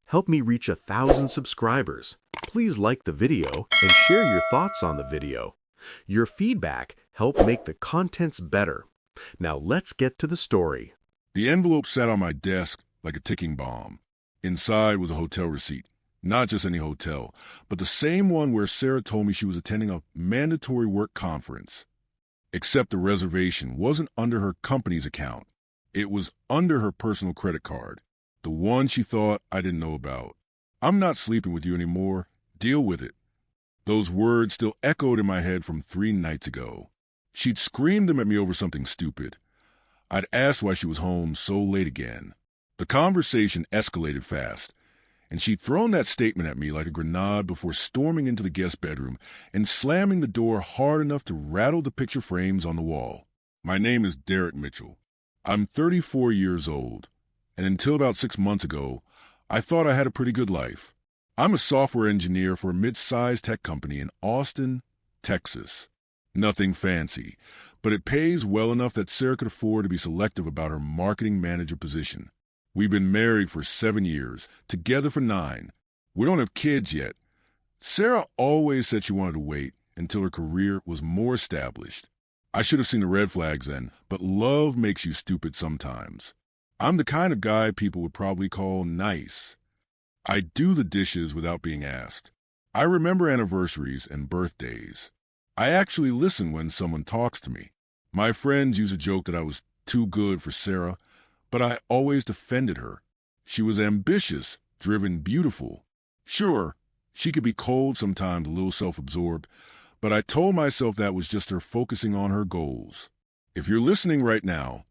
help me reach 1,000 subscribers. Please like the video and share your thoughts on the video. Your feedback helps make the contents better. Now let's get to the story. The envelope sat on my desk like a ticking bomb. Inside was a hotel receipt. Not just any hotel, but the same one where Sarah told me she was attending a mandatory work conference. Except the reservation wasn't under her company's account. It was under her personal credit card, the one she thought I didn't know about. "I'm not sleeping with you anymore. Deal with it." Those words still echoed in my head from 3 nights ago. She'd screamed them at me over something stupid. I'd asked why she was home so late again. The conversation escalated fast, and she'd thrown that statement at me like a grenade before storming into the guest bedroom and slamming the door hard enough to rattle the picture frames on the wall. My name is Derek Mitchell. I'm 34 years old, and until about 6 months ago, I thought I had a pretty good life. I'm a software engineer for a mid-sized tech company in Austin, Texas. Nothing fancy, but it pays well enough that Sarah could afford to be selective about her marketing manager position. We've been married for 7 years, together for 9. We don't have kids yet. Sarah always said she wanted to wait until her career was more established. I should have seen the red flags then, but love makes you stupid sometimes. I'm the kind of guy people would probably call nice. I do the dishes without being asked. I remember anniversaries and birthdays. I actually listen when someone talks to me. My friends use a joke that I was too good for Sarah, but I always defended her. She was ambitious, driven, beautiful. Sure, she could be cold sometimes, a little self-absorbed, but I told myself that was just her focusing on her goals. If you're listening right now,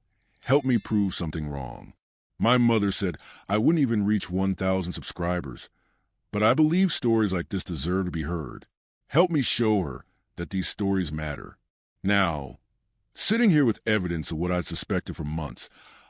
help me prove something wrong. My mother said I wouldn't even reach 1,000 subscribers, but I believe stories like this deserve to be heard. Help me show her that these stories matter. Now, sitting here with evidence of what I'd suspected for months,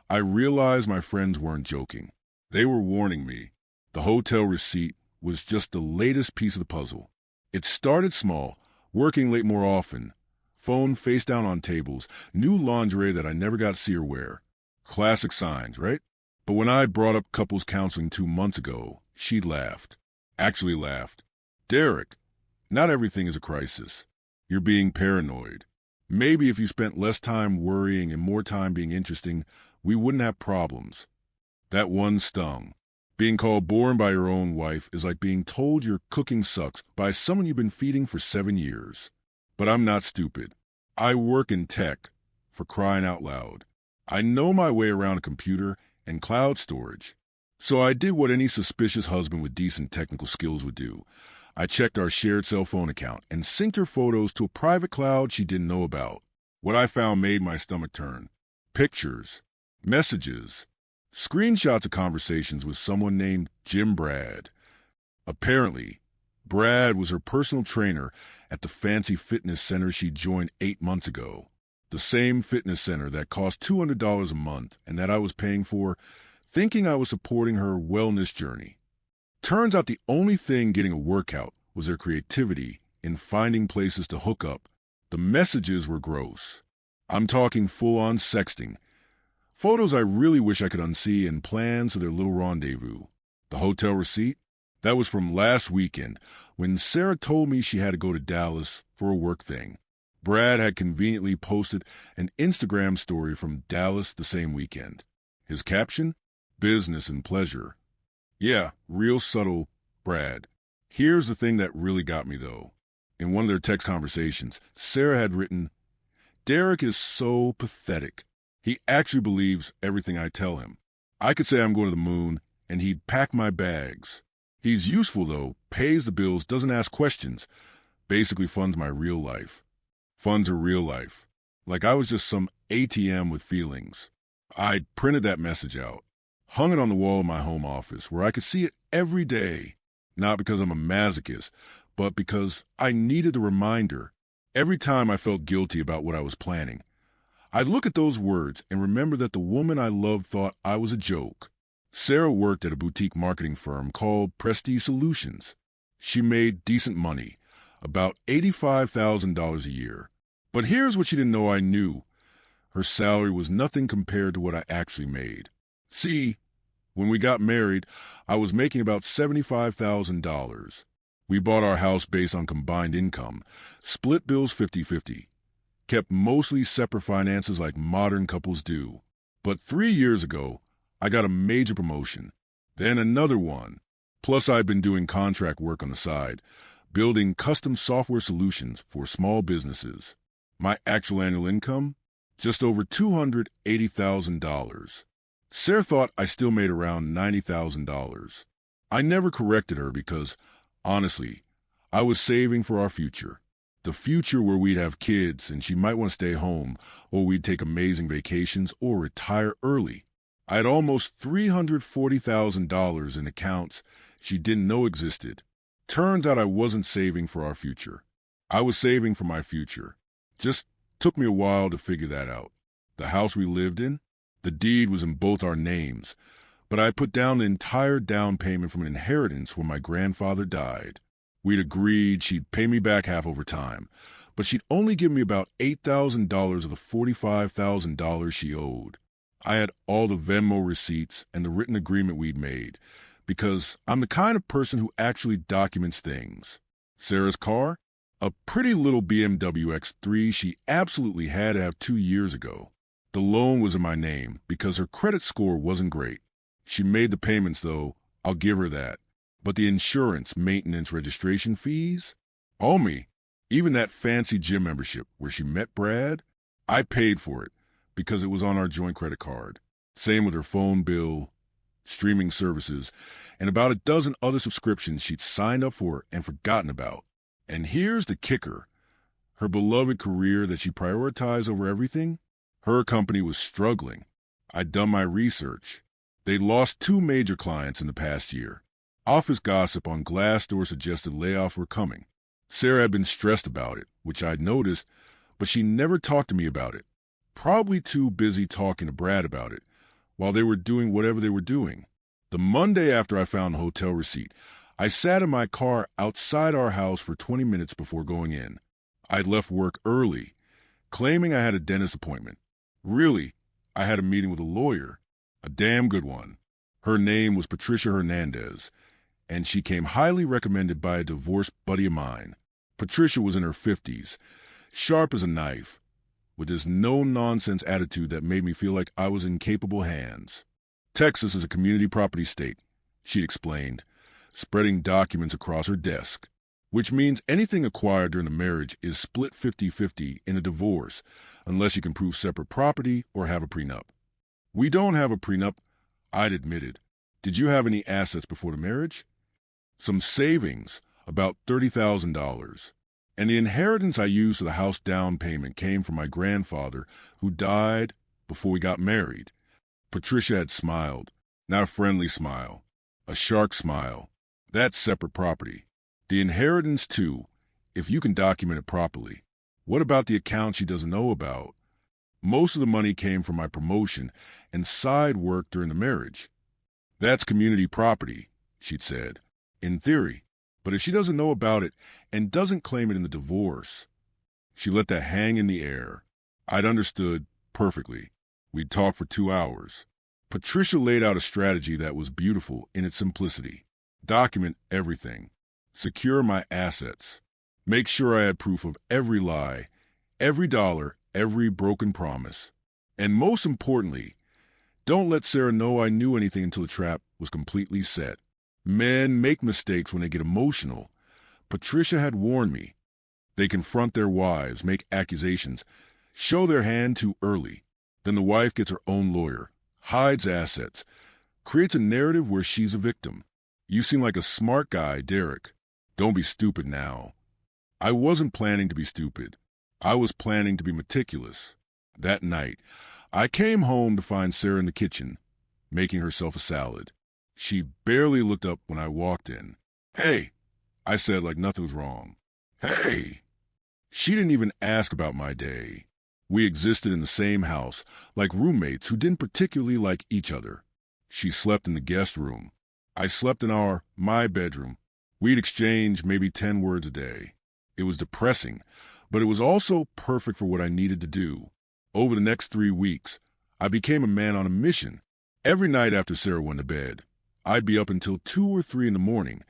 I realized my friends weren't joking. They were warning me. The hotel receipt was just the latest piece of the puzzle. It started small, working late more often. Phone face down on tables, new lingerie that I never got to see her wear. Classic signs, right? But when I brought up couples counseling 2 months ago, she laughed. Actually laughed. "Derek, not everything is a crisis. You're being paranoid. Maybe if you spent less time worrying and more time being interesting, we wouldn't have problems." That one stung. Being called boring by your own wife is like being told your cooking sucks by someone you've been feeding for 7 years. But I'm not stupid. I work in tech, for crying out loud. I know my way around a computer and cloud storage. So I did what any suspicious husband with decent technical skills would do. I checked our shared cell phone account and synced her photos to a private cloud she didn't know about. What I found made my stomach turn. Pictures, messages, screenshots of conversations with someone named Jim Brad. Apparently, Brad was her personal trainer at the fancy fitness center she joined 8 months ago. The same fitness center that cost $200 a month and that I was paying for, thinking I was supporting her wellness journey. Turns out the only thing getting a workout was their creativity in finding places to hook up. The messages were gross. I'm talking full-on sexting. Photos I really wish I could unsee and plans for their little rendezvous. The hotel receipt? That was from last weekend when Sarah told me she had to go to Dallas for a work thing. Brad had conveniently posted an Instagram story from Dallas the same weekend. His caption? Business and pleasure. Yeah, real subtle, Brad. Here's the thing that really got me, though. In one of their text conversations, Sarah had written, "Derek is so pathetic. He actually believes everything I tell him. I could say I'm going to the moon, and he'd pack my bags. He's useful, though, pays the bills, doesn't ask questions. Basically funds my real life. Funds her real life. Like I was just some ATM with feelings." I printed that message out, hung it on the wall in my home office where I could see it every day. Not because I'm a masochist, but because I needed a reminder every time I felt guilty about what I was planning. I'd look at those words and remember that the woman I loved thought I was a joke. Sarah worked at a boutique marketing firm called Prestige Solutions. She made decent money, about $85,000 a year. But here's what she didn't know I knew. Her salary was nothing compared to what I actually made. See, When we got married, I was making about $75,000. We bought our house based on combined income, split bills 50-50, kept mostly separate finances like modern couples do. But 3 years ago, I got a major promotion, then another one. Plus, I've been doing contract work on the side, building custom software solutions for small businesses. My actual annual income? Just over $280,000. Sarah thought I still made around $90,000. I never corrected her because, honestly, I was saving for our future. The future where we'd have kids and she might want to stay home, or we'd take amazing vacations or retire early. I had almost $340,000 in accounts she didn't know existed. Turns out I wasn't saving for our future. I was saving for my future. Just took me a while to figure that out. The house we lived in, the deed was in both our names, but I put down the entire down payment from an inheritance when my grandfather died. We'd agreed she'd pay me back half over time, but she'd only give me about $8,000 of the $45,000 she owed. I had all the Venmo receipts and the written agreement we'd made, because I'm the kind of person who actually documents things. Sarah's car? A pretty little BMW X3 she absolutely had to have 2 years ago. The loan was in my name because her credit score wasn't great. She made the payments, though, I'll give her that. But the insurance, maintenance, registration fees? All me. Even that fancy gym membership where she met Brad? I paid for it because it was on our joint credit card. Same with her phone bill, streaming services, and about a dozen other subscriptions she'd signed up for and forgotten about. And here's the kicker. Her beloved career that she prioritized over everything? Her company was struggling. I'd done my research. They'd lost 2 major clients in the past year. Office gossip on Glassdoor suggested layoffs were coming. Sarah had been stressed about it, which I'd noticed, but she never talked to me about it. Probably too busy talking to Brad about it, while they were doing whatever they were doing. The Monday after I found the hotel receipt, I sat in my car outside our house for 20 minutes before going in. I'd left work early, claiming I had a dentist appointment. Really, I had a meeting with a lawyer, a damn good one. Her name was Patricia Hernandez, and she came highly recommended by a divorced buddy of mine. Patricia was in her 50s, sharp as a knife, with this no-nonsense attitude that made me feel like I was in capable hands. Texas is a community property state, she explained, spreading documents across her desk, which means anything acquired during the marriage is split 50-50 in a divorce, unless you can prove separate property or have a prenup. We don't have a prenup, I'd admitted. Did you have any assets before the marriage? Some savings, about $30,000. And the inheritance I used for the house down payment came from my grandfather, who died before we got married. Patricia had smiled, not a friendly smile, a shark smile. That's separate property. The inheritance, too, if you can document it properly. What about the account she doesn't know about? Most of the money came from my promotion and side work during the marriage. That's community property, she'd said, in theory. But if she doesn't know about it and doesn't claim it in the divorce, she let that hang in the air. I'd understood perfectly. We'd talked for 2 hours. Patricia laid out a strategy that was beautiful in its simplicity. Document everything. Secure my assets. Make sure I had proof of every lie, every dollar, every broken promise. And most importantly, don't let Sarah know I knew anything until the trap was completely set. Men make mistakes when they get emotional. Patricia had warned me. They confront their wives, make accusations, show their hand too early. Then the wife gets her own lawyer, hides assets, creates a narrative where she's a victim. You seem like a smart guy, Derek. Don't be stupid now. I wasn't planning to be stupid. I was planning to be meticulous. That night, I came home to find Sarah in the kitchen, making herself a salad. She barely looked up when I walked in. "Hey," I said like nothing was wrong. "Hey." She didn't even ask about my day. We existed in the same house, like roommates who didn't particularly like each other. She slept in the guest room. I slept in my bedroom. We'd exchange maybe 10 words a day. It was depressing, but it was also perfect for what I needed to do. Over the next 3 weeks, I became a man on a mission. Every night after Sarah went to bed, I'd be up until 2 or 3 in the morning,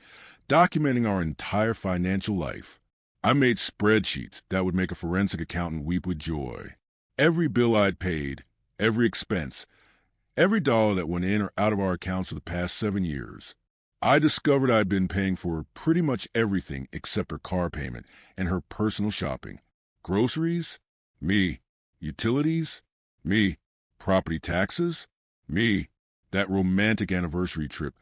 documenting our entire financial life. I made spreadsheets that would make a forensic accountant weep with joy. Every bill I'd paid, every expense, every dollar that went in or out of our accounts for the past 7 years. I discovered I'd been paying for pretty much everything except her car payment and her personal shopping. Groceries? Me. Utilities? Me. Property taxes? Me. That romantic anniversary trip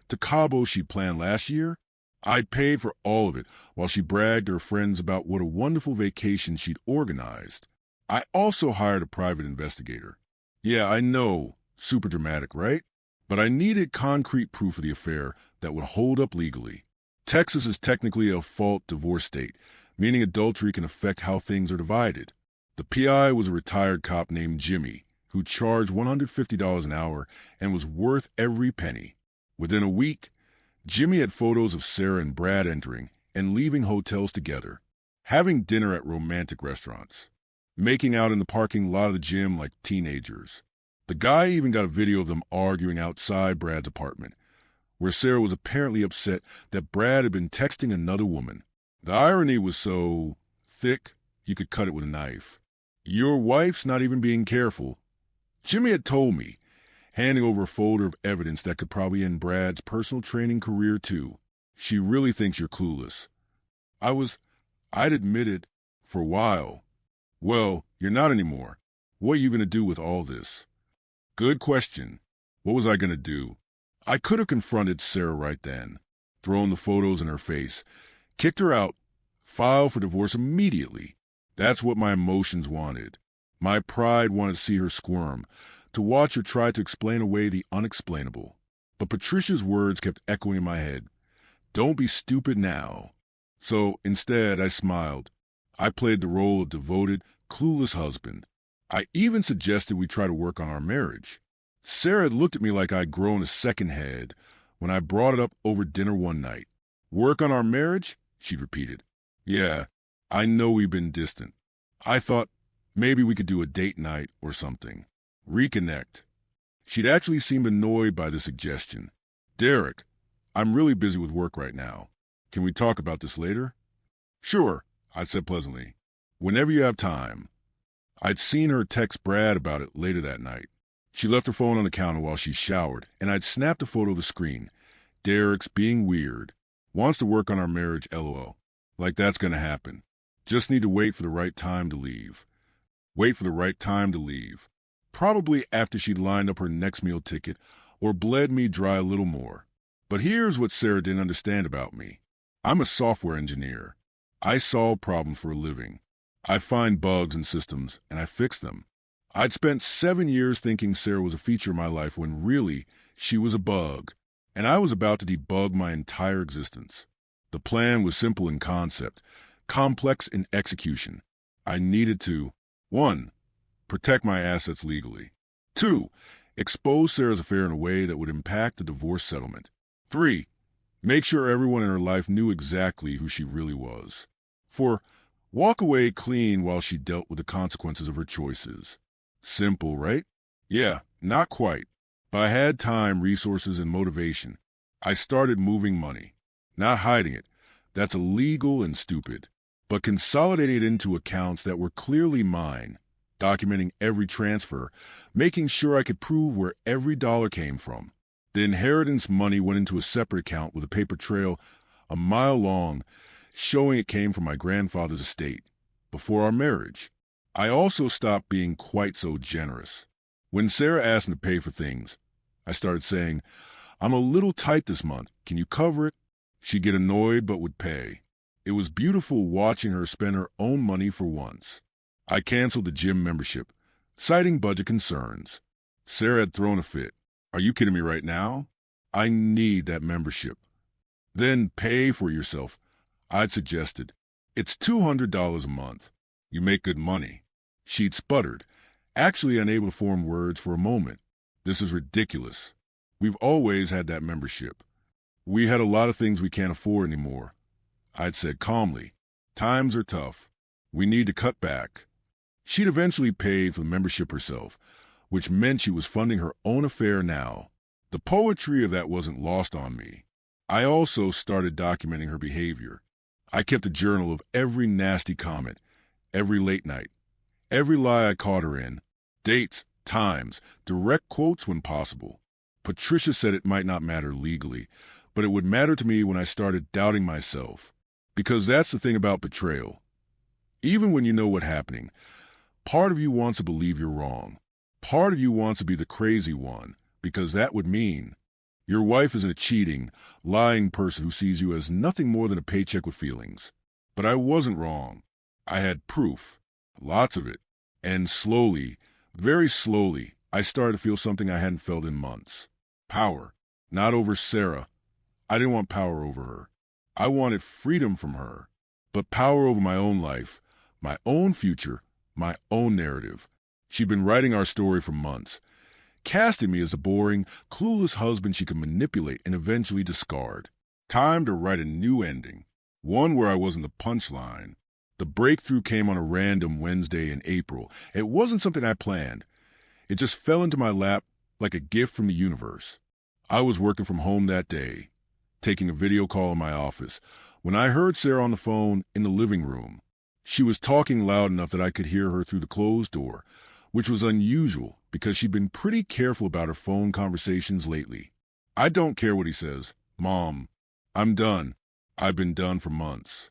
to Cabo she planned last year? I'd paid for all of it while she bragged to her friends about what a wonderful vacation she'd organized. I also hired a private investigator. Yeah, I know, super dramatic, right? But I needed concrete proof of the affair that would hold up legally. Texas is technically a fault divorce state, meaning adultery can affect how things are divided. The PI was a retired cop named Jimmy, who charged $150 an hour and was worth every penny. Within a week, Jimmy had photos of Sarah and Brad entering and leaving hotels together, having dinner at romantic restaurants, making out in the parking lot of the gym like teenagers. The guy even got a video of them arguing outside Brad's apartment, where Sarah was apparently upset that Brad had been texting another woman. The irony was so thick, you could cut it with a knife. Your wife's not even being careful. Jimmy had told me, handing over a folder of evidence that could probably end Brad's personal training career too. She really thinks you're clueless. I'd admitted for a while. Well, you're not anymore. What are you going to do with all this? Good question. What was I going to do? I could have confronted Sarah right then, thrown the photos in her face, kicked her out, filed for divorce immediately. That's what my emotions wanted. My pride wanted to see her squirm, to watch her try to explain away the unexplainable. But Patricia's words kept echoing in my head. Don't be stupid now. So instead, I smiled. I played the role of devoted, clueless husband. I even suggested we try to work on our marriage. Sarah had looked at me like I'd grown a second head when I brought it up over dinner one night. Work on our marriage? She'd repeated. Yeah, I know we've been distant. I thought maybe we could do a date night or something. Reconnect. She'd actually seemed annoyed by the suggestion. Derek, I'm really busy with work right now. Can we talk about this later? Sure, I said pleasantly. Whenever you have time. I'd seen her text Brad about it later that night. She left her phone on the counter while she showered, and I'd snapped a photo of the screen. Derek's being weird. Wants to work on our marriage, LOL. Like that's gonna happen. Just need to wait for the right time to leave. Wait for the right time to leave. Probably after she'd lined up her next meal ticket or bled me dry a little more. But here's what Sarah didn't understand about me. I'm a software engineer. I solve problems for a living. I find bugs in systems, and I fix them. I'd spent 7 years thinking Sarah was a feature of my life when really she was a bug, and I was about to debug my entire existence. The plan was simple in concept, complex in execution. I needed to 1. Protect my assets legally. 2. Expose Sarah's affair in a way that would impact the divorce settlement. 3. Make sure everyone in her life knew exactly who she really was. 4. Walk away clean while she dealt with the consequences of her choices. Simple, right? Yeah, not quite. But I had time, resources, and motivation. I started moving money. Not hiding it. That's illegal and stupid. But consolidating it into accounts that were clearly mine. Documenting every transfer, making sure I could prove where every dollar came from. The inheritance money went into a separate account with a paper trail a mile long, showing it came from my grandfather's estate, before our marriage. I also stopped being quite so generous. When Sarah asked me to pay for things, I started saying, I'm a little tight this month. Can you cover it? She'd get annoyed but would pay. It was beautiful watching her spend her own money for once. I canceled the gym membership, citing budget concerns. Sarah had thrown a fit. Are you kidding me right now? I need that membership. Then pay for yourself, I'd suggested. It's $200 a month. You make good money. She'd sputtered, actually unable to form words for a moment. This is ridiculous. We've always had that membership. We had a lot of things we can't afford anymore. I'd said calmly, times are tough. We need to cut back. She'd eventually paid for the membership herself, which meant she was funding her own affair now. The poetry of that wasn't lost on me. I also started documenting her behavior. I kept a journal of every nasty comment, every late night, every lie I caught her in, dates, times, direct quotes when possible. Patricia said it might not matter legally, but it would matter to me when I started doubting myself. Because that's the thing about betrayal. Even when you know what's happening, part of you wants to believe you're wrong. Part of you wants to be the crazy one, because that would mean your wife isn't a cheating, lying person who sees you as nothing more than a paycheck with feelings. But I wasn't wrong. I had proof, lots of it. And slowly, very slowly, I started to feel something I hadn't felt in months. Power. Not over Sarah. I didn't want power over her. I wanted freedom from her. But power over my own life, my own future, my own narrative. She'd been writing our story for months, casting me as a boring, clueless husband she could manipulate and eventually discard. Time to write a new ending, one where I wasn't the punchline. The breakthrough came on a random Wednesday in April. It wasn't something I planned. It just fell into my lap like a gift from the universe. I was working from home that day, taking a video call in my office, when I heard Sarah on the phone in the living room. She was talking loud enough that I could hear her through the closed door, which was unusual because she'd been pretty careful about her phone conversations lately. I don't care what he says. Mom, I'm done. I've been done for months.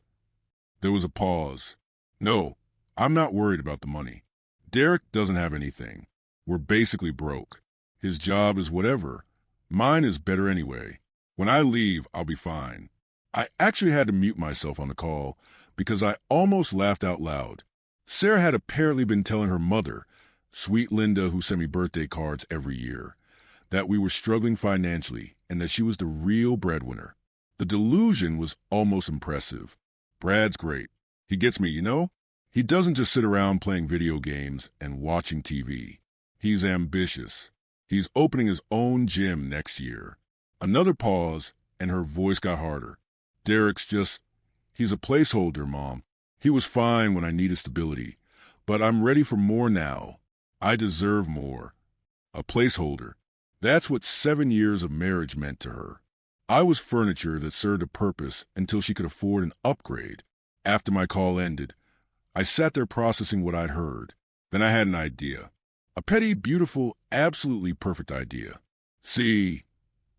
There was a pause. No, I'm not worried about the money. Derek doesn't have anything. We're basically broke. His job is whatever. Mine is better anyway. When I leave, I'll be fine. I actually had to mute myself on the call because I almost laughed out loud. Sarah had apparently been telling her mother, sweet Linda who sent me birthday cards every year, that we were struggling financially and that she was the real breadwinner. The delusion was almost impressive. Brad's great. He gets me, you know? He doesn't just sit around playing video games and watching TV. He's ambitious. He's opening his own gym next year. Another pause, and her voice got harder. Derek's he's a placeholder, Mom. He was fine when I needed stability, but I'm ready for more now. I deserve more. A placeholder. That's what 7 years of marriage meant to her. I was furniture that served a purpose until she could afford an upgrade. After my call ended, I sat there processing what I'd heard. Then I had an idea. A petty, beautiful, absolutely perfect idea. See,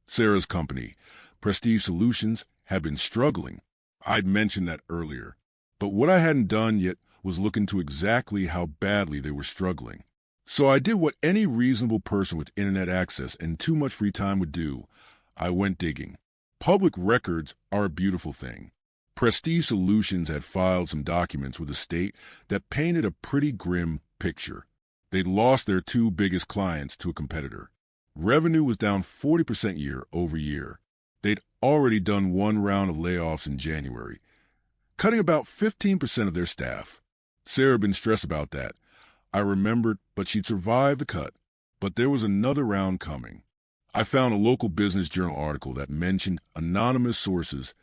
Sarah's company, Prestige Solutions, had been struggling. I'd mentioned that earlier. But what I hadn't done yet was look into exactly how badly they were struggling. So I did what any reasonable person with internet access and too much free time would do. I went digging. Public records are a beautiful thing. Prestige Solutions had filed some documents with the state that painted a pretty grim picture. They'd lost their 2 biggest clients to a competitor. Revenue was down 40% year over year. They'd already done 1 round of layoffs in January, cutting about 15% of their staff. Sarah had been stressed about that. I remembered, but she'd survived the cut. But there was another round coming. I found a local business journal article that mentioned anonymous sources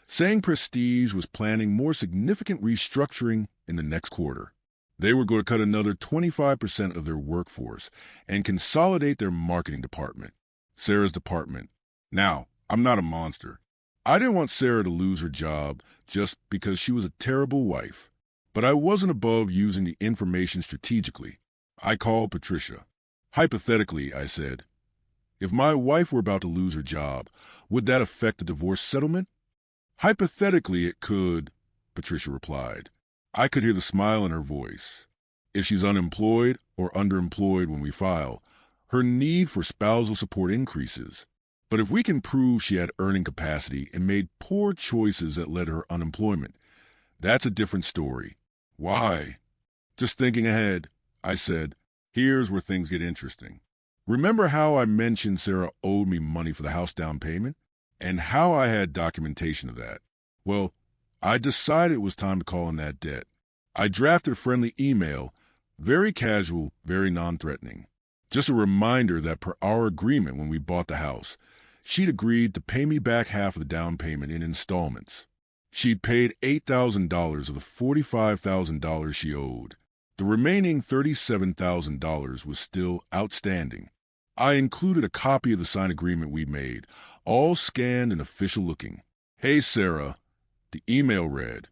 saying Prestige was planning more significant restructuring in the next quarter. They were going to cut another 25% of their workforce and consolidate their marketing department, Sarah's department. Now, I'm not a monster. I didn't want Sarah to lose her job just because she was a terrible wife. But I wasn't above using the information strategically. I called Patricia. Hypothetically, I said, if my wife were about to lose her job, would that affect the divorce settlement? Hypothetically, it could, Patricia replied. I could hear the smile in her voice. If she's unemployed or underemployed when we file, her need for spousal support increases. But if we can prove she had earning capacity and made poor choices that led to her unemployment, that's a different story. Why? Just thinking ahead, I said, here's where things get interesting. Remember how I mentioned Sarah owed me money for the house down payment? And how I had documentation of that? Well, I decided it was time to call in that debt. I drafted a friendly email, very casual, very non-threatening. Just a reminder that per our agreement when we bought the house, she'd agreed to pay me back half of the down payment in installments. She'd paid $8,000 of the $45,000 she owed. The remaining $37,000 was still outstanding. I included a copy of the signed agreement we made, all scanned and official looking. "Hey, Sarah," the email read.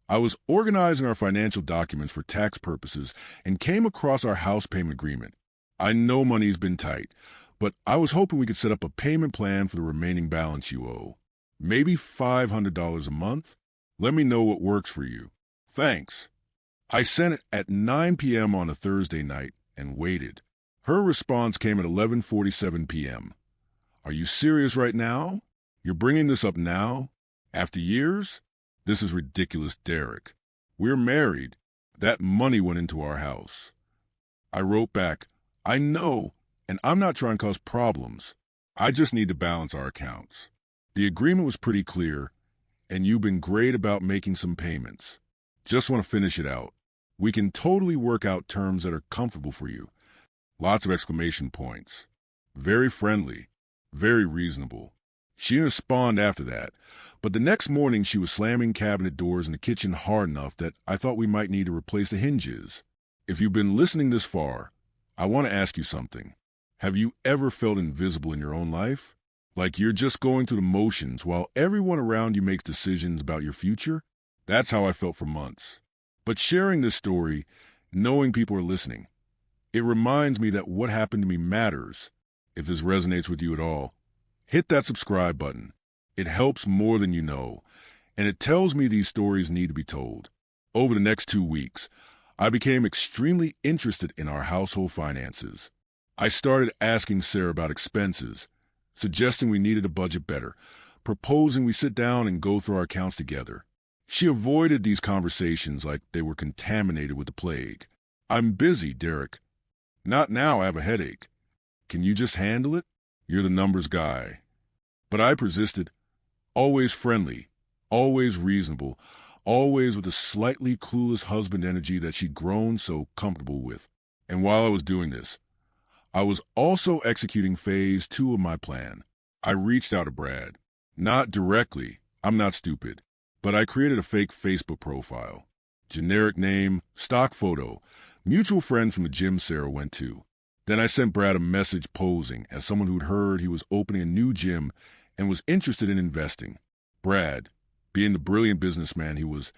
"I was organizing our financial documents for tax purposes and came across our house payment agreement. I know money's been tight, but I was hoping we could set up a payment plan for the remaining balance you owe. Maybe $500 a month? Let me know what works for you. Thanks." I sent it at 9 p.m. on a Thursday night and waited. Her response came at 11:47 p.m. "Are you serious right now? You're bringing this up now? After years? This is ridiculous, Derek. We're married. That money went into our house." I wrote back, "I know, and I'm not trying to cause problems. I just need to balance our accounts. The agreement was pretty clear, and you've been great about making some payments. Just want to finish it out. We can totally work out terms that are comfortable for you." Lots of exclamation points. Very friendly. Very reasonable. She didn't respond after that, but the next morning she was slamming cabinet doors in the kitchen hard enough that I thought we might need to replace the hinges. If you've been listening this far, I want to ask you something. Have you ever felt invisible in your own life? Like you're just going through the motions while everyone around you makes decisions about your future? That's how I felt for months. But sharing this story, knowing people are listening, it reminds me that what happened to me matters. If this resonates with you at all, hit that subscribe button. It helps more than you know, and it tells me these stories need to be told. Over the next 2 weeks, I became extremely interested in our household finances. I started asking Sarah about expenses, suggesting we needed to budget better, proposing we sit down and go through our accounts together. She avoided these conversations like they were contaminated with the plague. "I'm busy, Derek. Not now, I have a headache. Can you just handle it? You're the numbers guy." But I persisted, always friendly, always reasonable, always with a slightly clueless husband energy that she'd grown so comfortable with. And while I was doing this, I was also executing phase 2 of my plan. I reached out to Brad. Not directly, I'm not stupid, but I created a fake Facebook profile. Generic name, stock photo, mutual friend from the gym Sarah went to. Then I sent Brad a message posing as someone who'd heard he was opening a new gym and was interested in investing. Brad, being the brilliant businessman he was,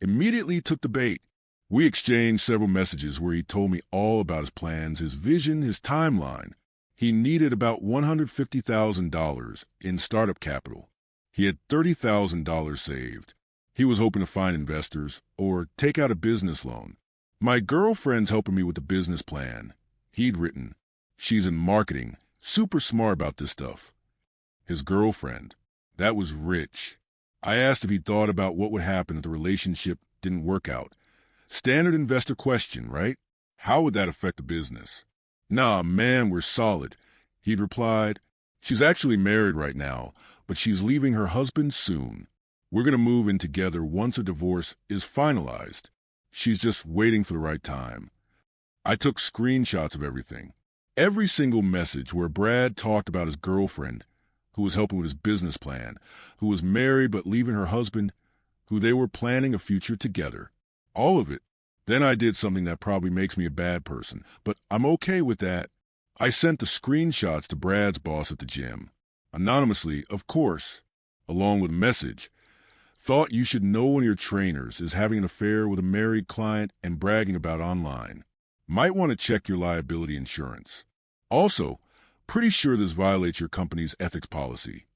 immediately took the bait. We exchanged several messages where he told me all about his plans, his vision, his timeline. He needed about $150,000 in startup capital. He had $30,000 saved. He was hoping to find investors or take out a business loan. My girlfriend's helping me with the business plan he'd written. She's in marketing, super smart about this stuff. His girlfriend, that was rich. I asked if he'd thought about what would happen if the relationship didn't work out. Standard investor question, right? How would that affect the business? "Nah, man, we're solid," he'd replied. "She's actually married right now, but she's leaving her husband soon. We're going to move in together once a divorce is finalized. She's just waiting for the right time." I took screenshots of everything. Every single message where Brad talked about his girlfriend, who was helping with his business plan, who was married but leaving her husband, who they were planning a future together. All of it. Then I did something that probably makes me a bad person, but I'm okay with that. I sent the screenshots to Brad's boss at the gym. Anonymously, of course, along with a message. "Thought you should know one of your trainers is having an affair with a married client and bragging about online. Might want to check your liability insurance. Also, pretty sure this violates your company's ethics policy."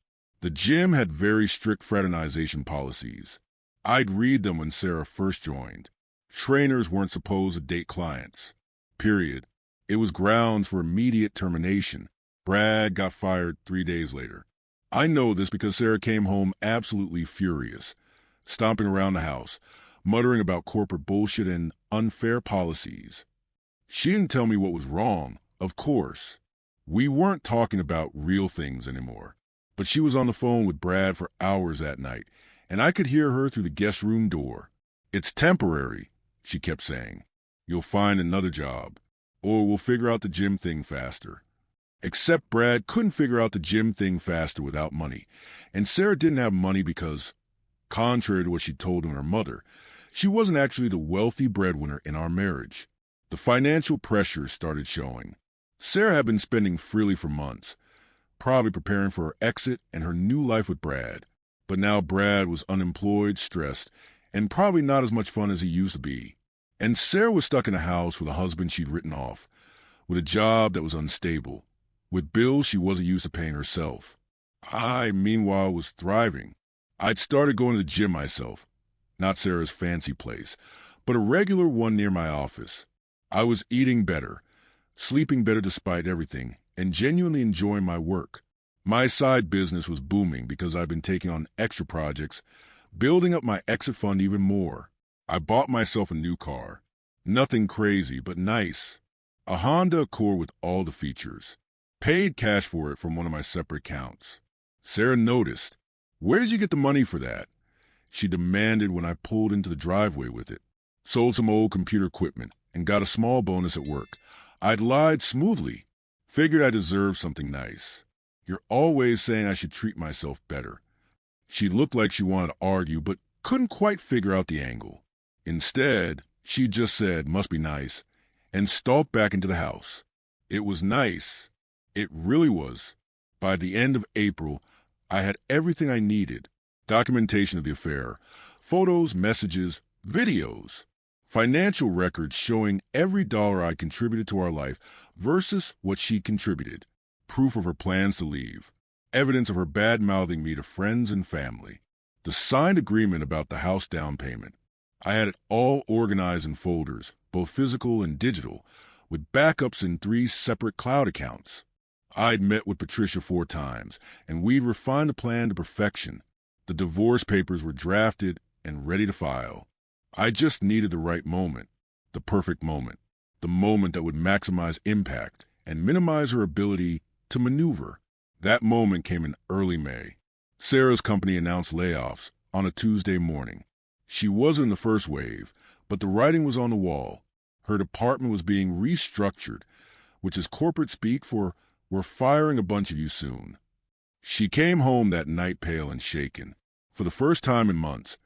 The gym had very strict fraternization policies. I'd read them when Sarah first joined. Trainers weren't supposed to date clients. Period. It was grounds for immediate termination. Brad got fired 3 days later. I know this because Sarah came home absolutely furious, stomping around the house, muttering about corporate bullshit and unfair policies. She didn't tell me what was wrong, of course. We weren't talking about real things anymore. But she was on the phone with Brad for hours that night, and I could hear her through the guest room door. "It's temporary," she kept saying. "You'll find another job, or we'll figure out the gym thing faster." Except Brad couldn't figure out the gym thing faster without money, and Sarah didn't have money because, contrary to what she told him and her mother, she wasn't actually the wealthy breadwinner in our marriage. The financial pressure started showing. Sarah had been spending freely for months, probably preparing for her exit and her new life with Brad. But now Brad was unemployed, stressed, and probably not as much fun as he used to be. And Sarah was stuck in a house with a husband she'd written off, with a job that was unstable, with bills she wasn't used to paying herself. I, meanwhile, was thriving. I'd started going to the gym myself, not Sarah's fancy place, but a regular one near my office. I was eating better, sleeping better despite everything, and genuinely enjoying my work. My side business was booming because I'd been taking on extra projects, building up my exit fund even more. I bought myself a new car. Nothing crazy, but nice. A Honda Accord with all the features. Paid cash for it from one of my separate accounts. Sarah noticed. "Where did you get the money for that?" she demanded when I pulled into the driveway with it. Sold some old computer equipment and got a small bonus at work. I'd lied smoothly. Figured I deserved something nice. "You're always saying I should treat myself better." She looked like she wanted to argue, but couldn't quite figure out the angle. Instead, she just said, "Must be nice," and stalked back into the house. It was nice. It really was. By the end of April, I had everything I needed. Documentation of the affair, photos, messages, videos, financial records showing every dollar I contributed to our life versus what she contributed, proof of her plans to leave, evidence of her bad-mouthing me to friends and family, the signed agreement about the house down payment. I had it all organized in folders, both physical and digital, with backups in 3 separate cloud accounts. I'd met with Patricia 4 times, and we'd refined the plan to perfection. The divorce papers were drafted and ready to file. I just needed the right moment, the perfect moment, the moment that would maximize impact and minimize her ability to maneuver. That moment came in early May. Sarah's company announced layoffs on a Tuesday morning. She wasn't in the first wave, but the writing was on the wall. Her department was being restructured, which is corporate speak for "we're firing a bunch of you soon." She came home that night pale and shaken. For the first time in months,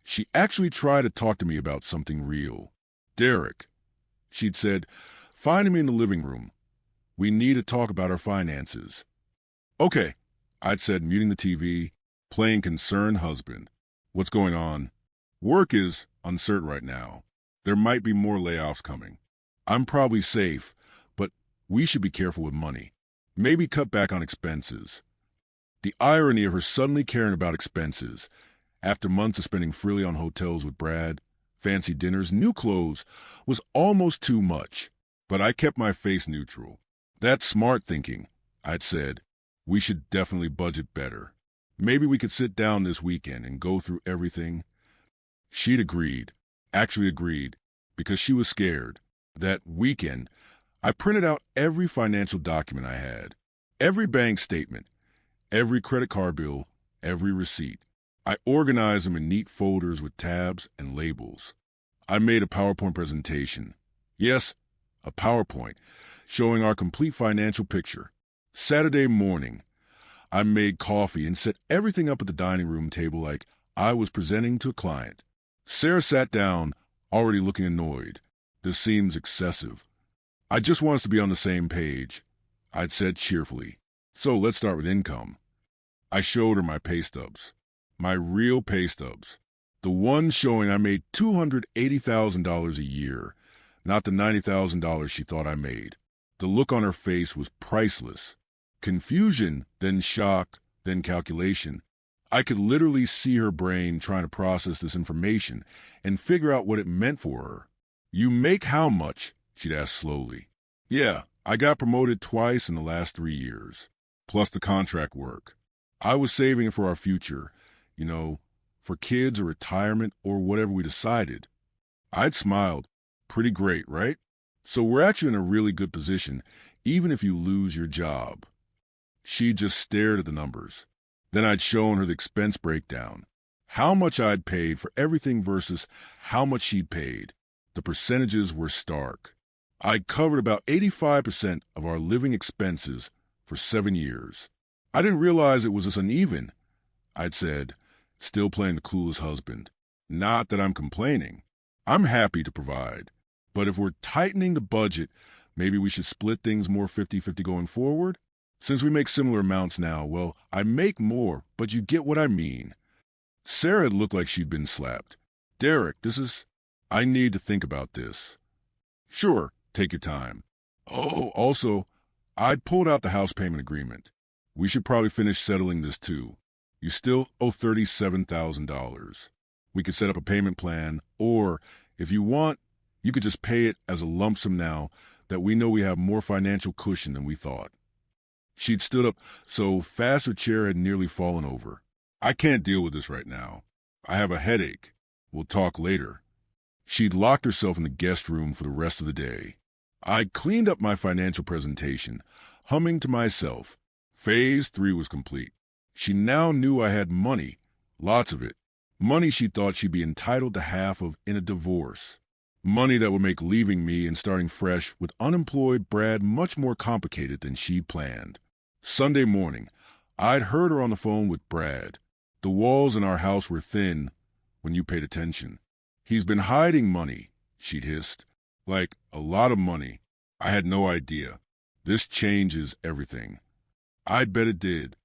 she actually tried to talk to me about something real. "Derek," she'd said, finding me in the living room. "We need to talk about our finances." "Okay," I'd said, muting the TV, playing concerned husband. "What's going on?" "Work is uncertain right now. There might be more layoffs coming. I'm probably safe, but we should be careful with money. Maybe cut back on expenses." The irony of her suddenly caring about expenses, after months of spending freely on hotels with Brad, fancy dinners, new clothes, was almost too much. But I kept my face neutral. "That's smart thinking," I'd said. "We should definitely budget better. Maybe we could sit down this weekend and go through everything." She'd agreed, actually agreed, because she was scared. That weekend, I printed out every financial document I had, every bank statement, every credit card bill, every receipt. I organized them in neat folders with tabs and labels. I made a PowerPoint presentation. Yes, a PowerPoint, showing our complete financial picture. Saturday morning, I made coffee and set everything up at the dining room table like I was presenting to a client. Sarah sat down, already looking annoyed. "This seems excessive." "I just want us to be on the same page," I'd said cheerfully. "So let's start with income." I showed her my pay stubs, my real pay stubs, the ones showing I made $280,000 a year, not the $90,000 she thought I made. The look on her face was priceless. Confusion, then shock, then calculation. I could literally see her brain trying to process this information and figure out what it meant for her. "You make how much?" she'd ask slowly. "Yeah, I got promoted twice in the last 3 years, plus the contract work. I was saving it for our future, for kids or retirement or whatever we decided." I'd smiled. "Pretty great, right? So we're actually in a really good position, even if you lose your job." She just stared at the numbers. Then I'd shown her the expense breakdown, how much I'd paid for everything versus how much she'd paid. The percentages were stark. I'd covered about 85% of our living expenses for 7 years. "I didn't realize it was this uneven," I'd said, still playing the clueless husband. "Not that I'm complaining. I'm happy to provide. But if we're tightening the budget, maybe we should split things more 50-50 going forward? Since we make similar amounts now, well, I make more, but you get what I mean. Sarah had looked like she'd been slapped. Derek, I need to think about this. Sure, take your time. Oh, also, I'd pulled out the house payment agreement. We should probably finish settling this too. You still owe $37,000. We could set up a payment plan, or, if you want, you could just pay it as a lump sum now that we know we have more financial cushion than we thought. She'd stood up so fast her chair had nearly fallen over. I can't deal with this right now. I have a headache. We'll talk later. She'd locked herself in the guest room for the rest of the day. I cleaned up my financial presentation, humming to myself. Phase 3 was complete. She now knew I had money, lots of it. Money she thought she'd be entitled to half of in a divorce. Money that would make leaving me and starting fresh with unemployed Brad much more complicated than she'd planned. Sunday morning, I'd heard her on the phone with Brad. The walls in our house were thin when you paid attention. He's been hiding money, she'd hissed. Like, a lot of money. I had no idea. This changes everything. I bet it did.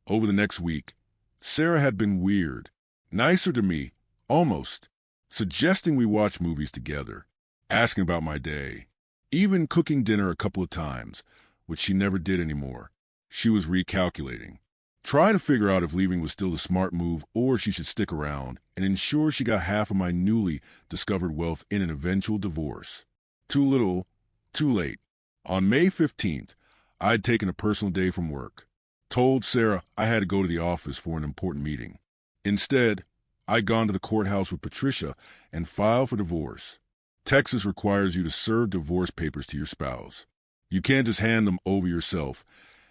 Over the next week, Sarah had been weird. Nicer to me, almost. Suggesting we watch movies together. Asking about my day. Even cooking dinner a couple of times, which she never did anymore. She was recalculating. Trying to figure out if leaving was still the smart move or she should stick around and ensure she got half of my newly discovered wealth in an eventual divorce. Too little, too late. On May 15th, I'd taken a personal day from work. Told Sarah I had to go to the office for an important meeting. Instead, I'd gone to the courthouse with Patricia and filed for divorce. Texas requires you to serve divorce papers to your spouse. You can't just hand them over yourself.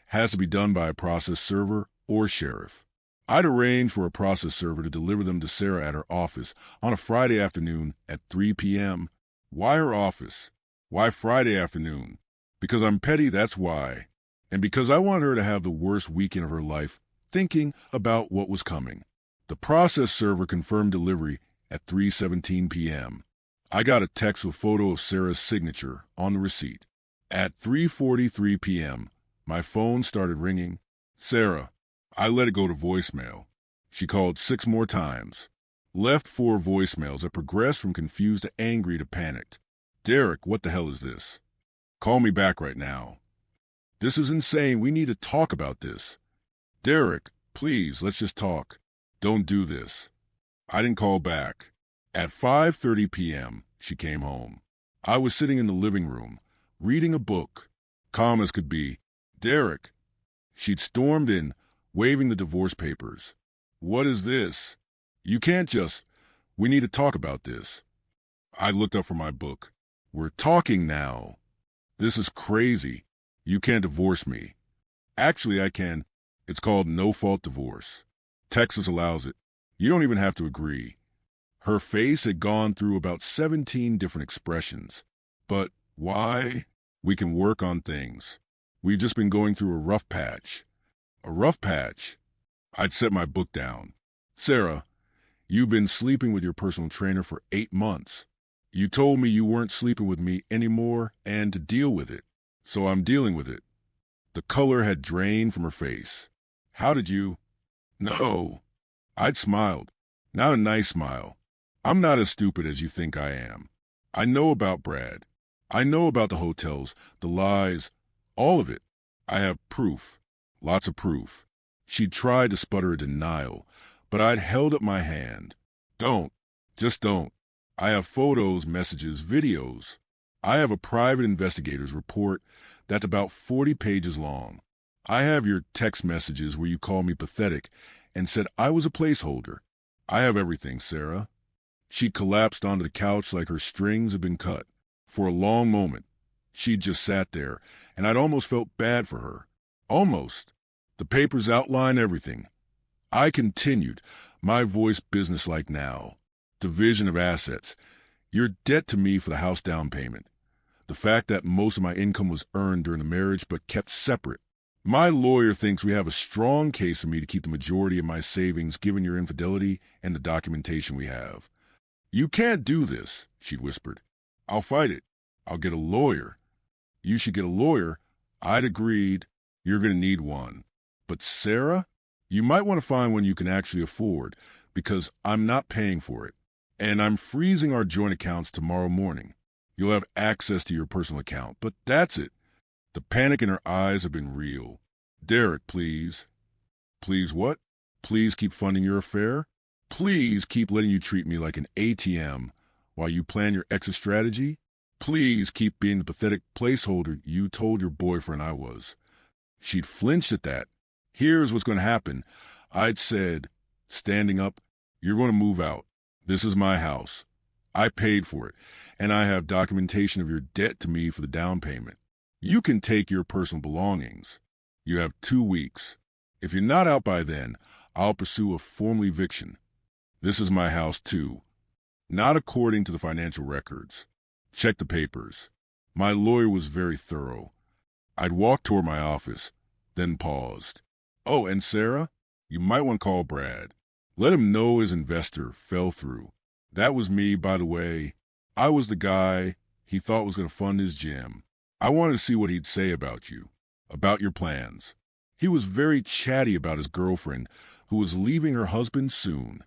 Has to be done by a process server or sheriff. I'd arranged for a process server to deliver them to Sarah at her office on a Friday afternoon at 3 p.m. Why her office? Why Friday afternoon? Because I'm petty, that's why. And because I wanted her to have the worst weekend of her life thinking about what was coming. The process server confirmed delivery at 3:17 p.m. I got a text with a photo of Sarah's signature on the receipt. At 3:43 p.m., my phone started ringing. Sarah. I let it go to voicemail. She called 6 more times. Left 4 voicemails that progressed from confused to angry to panicked. Derek, what the hell is this? Call me back right now. This is insane. We need to talk about this. Derek, please, let's just talk. Don't do this. I didn't call back. At 5:30 p.m., she came home. I was sitting in the living room, reading a book. Calm as could be. Derek. She'd stormed in, waving the divorce papers. What is this? You can't just... We need to talk about this. I looked up from my book. We're talking now. This is crazy. You can't divorce me. Actually, I can. It's called no-fault divorce. Texas allows it. You don't even have to agree. Her face had gone through about 17 different expressions. But why? We can work on things. We've just been going through a rough patch. A rough patch? I'd set my book down. Sarah, you've been sleeping with your personal trainer for 8 months. You told me you weren't sleeping with me anymore and to deal with it. So I'm dealing with it. The color had drained from her face. How did you? No. I'd smiled. Not a nice smile. I'm not as stupid as you think I am. I know about Brad. I know about the hotels, the lies, all of it. I have proof. Lots of proof. She tried to sputter a denial, but I'd held up my hand. Don't. Just don't. I have photos, messages, videos. I have a private investigator's report that's about 40 pages long. I have your text messages where you called me pathetic and said I was a placeholder. I have everything, Sarah. She collapsed onto the couch like her strings had been cut. For a long moment, she just sat there, and I'd almost felt bad for her. Almost. The papers outline everything. I continued, my voice businesslike now. Division of assets. Your debt to me for the house down payment. The fact that most of my income was earned during the marriage but kept separate. My lawyer thinks we have a strong case for me to keep the majority of my savings given your infidelity and the documentation we have. You can't do this, she'd whispered. I'll fight it. I'll get a lawyer. You should get a lawyer. I'd agreed. You're going to need one. But Sarah, you might want to find one you can actually afford, because I'm not paying for it. And I'm freezing our joint accounts tomorrow morning. You'll have access to your personal account, but that's it. The panic in her eyes have been real. Derek, please. Please what? Please keep funding your affair? Please keep letting you treat me like an ATM while you plan your exit strategy? Please keep being the pathetic placeholder you told your boyfriend I was. She'd flinched at that. Here's what's going to happen. I'd said, standing up, you're going to move out. This is my house. I paid for it, and I have documentation of your debt to me for the down payment. You can take your personal belongings. You have 2 weeks. If you're not out by then, I'll pursue a formal eviction. This is my house, too. Not according to the financial records. Check the papers. My lawyer was very thorough. I'd walked toward my office, then paused. Oh, and Sarah, you might want to call Brad. Let him know his investor fell through. That was me, by the way. I was the guy he thought was going to fund his gym. I wanted to see what he'd say about you, about your plans. He was very chatty about his girlfriend, who was leaving her husband soon.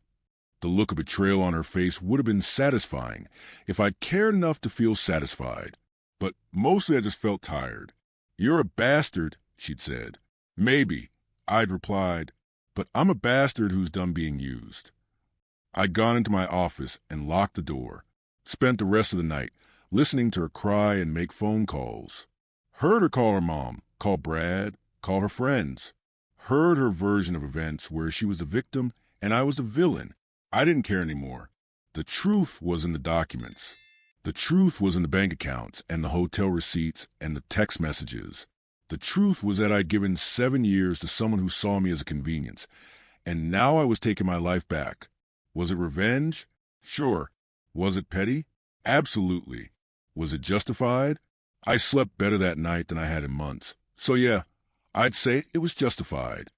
The look of betrayal on her face would have been satisfying if I cared enough to feel satisfied. But mostly I just felt tired. You're a bastard, she'd said. Maybe, I'd replied, but I'm a bastard who's done being used. I'd gone into my office and locked the door, spent the rest of the night listening to her cry and make phone calls. Heard her call her mom, call Brad, call her friends. Heard her version of events where she was the victim and I was the villain. I didn't care anymore. The truth was in the documents. The truth was in the bank accounts and the hotel receipts and the text messages. The truth was that I'd given 7 years to someone who saw me as a convenience, and now I was taking my life back. Was it revenge? Sure. Was it petty? Absolutely. Was it justified? I slept better that night than I had in months. So yeah, I'd say it was justified.